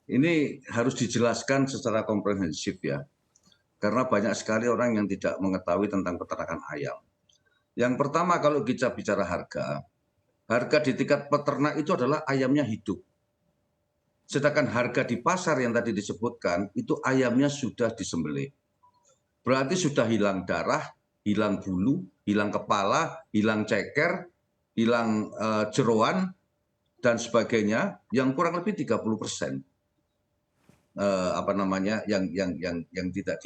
Ini harus dijelaskan secara komprehensif ya, karena banyak sekali orang yang tidak mengetahui tentang peternakan ayam. Yang pertama kalau kita bicara harga, harga di tingkat peternak itu adalah ayamnya hidup. Sedangkan harga di pasar yang tadi disebutkan, itu ayamnya sudah disembelih. Berarti sudah hilang darah, hilang bulu, hilang kepala, hilang ceker, hilang jeroan, dan sebagainya, yang kurang lebih 30%. Yang tidak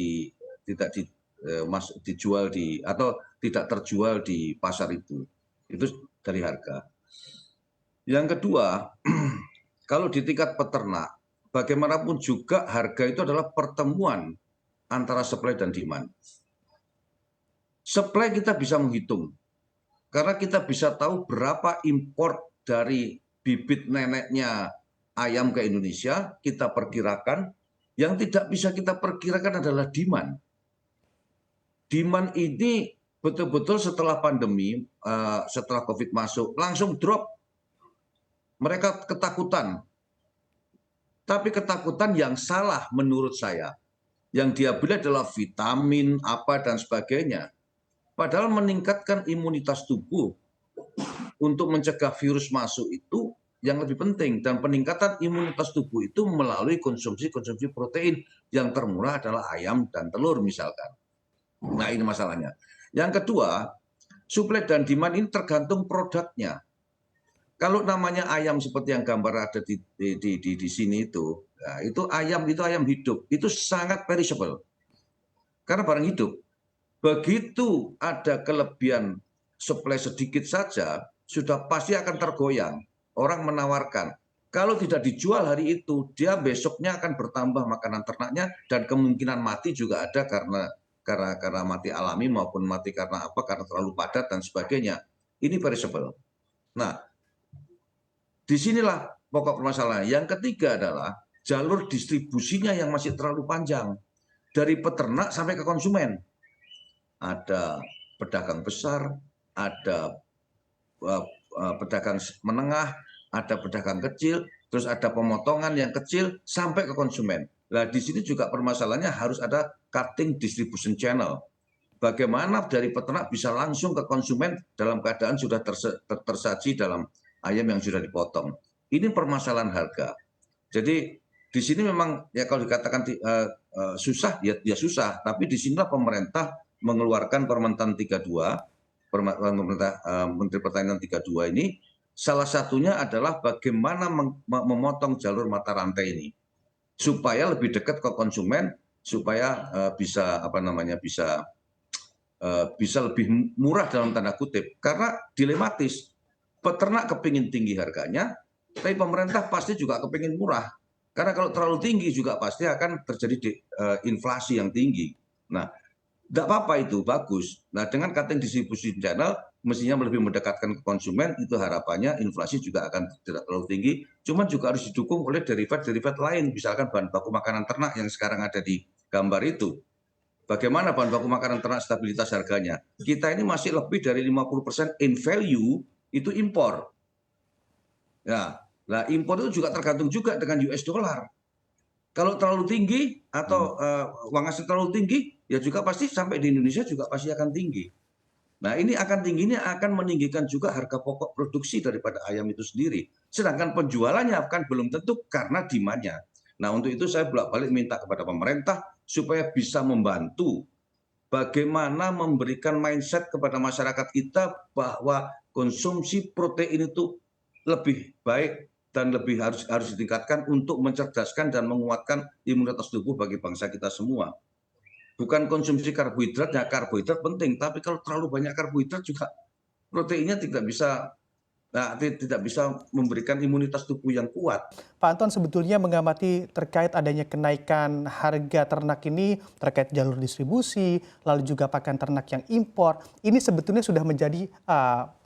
dijual atau tidak terjual di pasar itu dari harga. Yang kedua, kalau di tingkat peternak, bagaimanapun juga harga itu adalah pertemuan antara supply dan demand. Supply kita bisa menghitung, karena kita bisa tahu berapa impor dari bibit neneknya ayam ke Indonesia, kita perkirakan. Yang tidak bisa kita perkirakan adalah demand. Demand ini betul-betul setelah pandemi, setelah COVID masuk, langsung drop. Mereka ketakutan. Tapi ketakutan yang salah menurut saya. Yang dia beli adalah vitamin, apa, dan sebagainya. Padahal meningkatkan imunitas tubuh untuk mencegah virus masuk itu yang lebih penting, dan peningkatan imunitas tubuh itu melalui konsumsi protein yang termurah adalah ayam dan telur misalkan. Nah ini masalahnya. Yang kedua, supply dan demand ini tergantung produknya. Kalau namanya ayam seperti yang gambar ada di sini itu, nah, itu ayam hidup, itu sangat perishable karena barang hidup. Begitu ada kelebihan supply sedikit saja, sudah pasti akan tergoyang. Orang menawarkan. Kalau tidak dijual hari itu, dia besoknya akan bertambah makanan ternaknya dan kemungkinan mati juga ada karena mati alami maupun mati karena apa? Karena terlalu padat dan sebagainya. Ini perishable. Nah, disinilah pokok permasalahan. Yang ketiga adalah jalur distribusinya yang masih terlalu panjang dari peternak sampai ke konsumen. Ada pedagang besar, ada pedagang menengah, ada pedagang kecil, terus ada pemotongan yang kecil sampai ke konsumen. Nah, di sini juga permasalahannya harus ada cutting distribution channel. Bagaimana dari peternak bisa langsung ke konsumen dalam keadaan sudah tersaji dalam ayam yang sudah dipotong. Ini permasalahan harga. Jadi di sini memang ya kalau dikatakan susah ya susah, tapi di sinilah pemerintah mengeluarkan Permentan 32, Menteri Pertanian 32 ini, salah satunya adalah bagaimana memotong jalur mata rantai ini supaya lebih dekat ke konsumen, supaya bisa lebih murah dalam tanda kutip. Karena dilematis, peternak kepingin tinggi harganya, tapi pemerintah pasti juga kepingin murah. Karena kalau terlalu tinggi juga pasti akan terjadi inflasi yang tinggi. Nah, tidak apa-apa itu, bagus. Nah, dengan cutting distribution channel, mestinya lebih mendekatkan ke konsumen, itu harapannya inflasi juga akan tidak terlalu tinggi. Cuma juga harus didukung oleh derivat-derivat lain, misalkan bahan baku makanan ternak yang sekarang ada di gambar itu. Bagaimana bahan baku makanan ternak stabilitas harganya? Kita ini masih lebih dari 50% in value itu impor. Ya, nah impor itu juga tergantung juga dengan US dollar. Kalau terlalu tinggi atau uang asing terlalu tinggi, ya juga pasti sampai di Indonesia juga pasti akan tinggi. Nah ini akan tingginya akan meninggikan juga harga pokok produksi daripada ayam itu sendiri. Sedangkan penjualannya akan belum tentu karena demand-nya. Nah untuk itu saya bolak-balik minta kepada pemerintah supaya bisa membantu bagaimana memberikan mindset kepada masyarakat kita bahwa konsumsi protein itu lebih baik dan lebih harus ditingkatkan untuk mencerdaskan dan menguatkan imunitas tubuh bagi bangsa kita semua. Bukan konsumsi karbohidrat, ya karbohidrat penting, tapi kalau terlalu banyak karbohidrat juga proteinnya tidak bisa memberikan imunitas tubuh yang kuat. Pak Anton sebetulnya mengamati terkait adanya kenaikan harga ternak ini terkait jalur distribusi, lalu juga pakan ternak yang impor. Ini sebetulnya sudah menjadi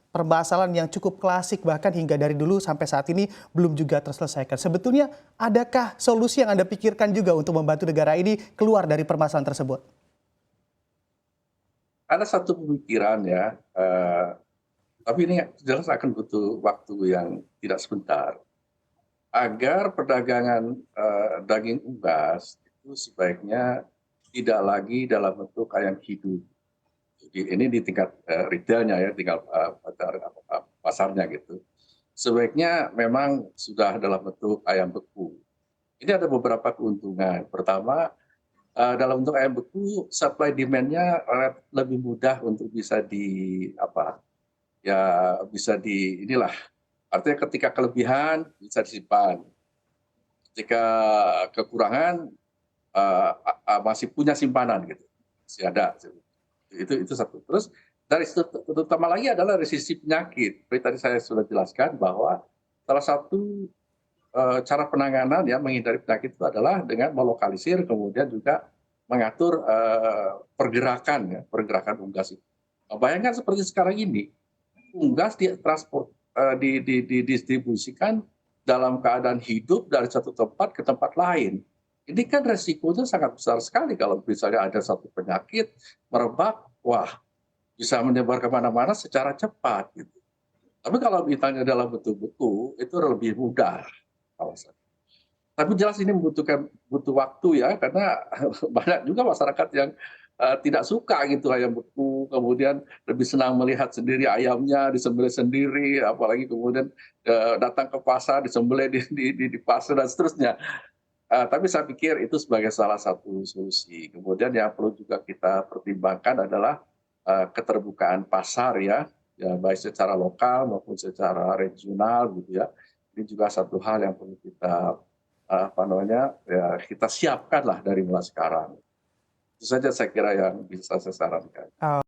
permasalahan yang cukup klasik bahkan hingga dari dulu sampai saat ini belum juga terselesaikan. Sebetulnya adakah solusi yang Anda pikirkan juga untuk membantu negara ini keluar dari permasalahan tersebut? Ada satu pemikiran ya, tapi ini jelas akan butuh waktu yang tidak sebentar agar perdagangan daging unggas itu sebaiknya tidak lagi dalam bentuk ayam hidup. Jadi ini di tingkat retailnya ya, tinggal pasarnya gitu. Sebaiknya memang sudah dalam bentuk ayam beku. Ini ada beberapa keuntungan. Pertama, dalam bentuk ayam beku, supply demand-nya lebih mudah untuk bisa bisa inilah. Artinya ketika kelebihan bisa disimpan, ketika kekurangan masih punya simpanan gitu, masih ada. Itu satu. Terus dari situ terutama lagi adalah dari sisi penyakit. Seperti tadi saya sudah jelaskan bahwa salah satu cara penanganan ya menghindari penyakit itu adalah dengan melokalisir kemudian juga mengatur pergerakan unggas itu. Nah, bayangkan seperti sekarang ini, unggas didistribusikan dalam keadaan hidup dari satu tempat ke tempat lain. Ini kan resikonya sangat besar sekali kalau misalnya ada satu penyakit merebak, wah bisa menyebar kemana-mana secara cepat gitu. Tapi kalau misalnya dalam bentuk beku itu lebih mudah kawasan. Tapi jelas ini butuh waktu ya, karena banyak juga masyarakat yang tidak suka gitu ayam beku, kemudian lebih senang melihat sendiri ayamnya disembelih sendiri, apalagi kemudian datang ke pasar disembelih di pasar dan seterusnya. Tapi saya pikir itu sebagai salah satu solusi. Kemudian yang perlu juga kita pertimbangkan adalah keterbukaan pasar ya, baik secara lokal maupun secara regional gitu ya. Ini juga satu hal yang perlu kita kita siapkan lah dari mulai sekarang. Itu saja saya kira yang bisa saya sarankan.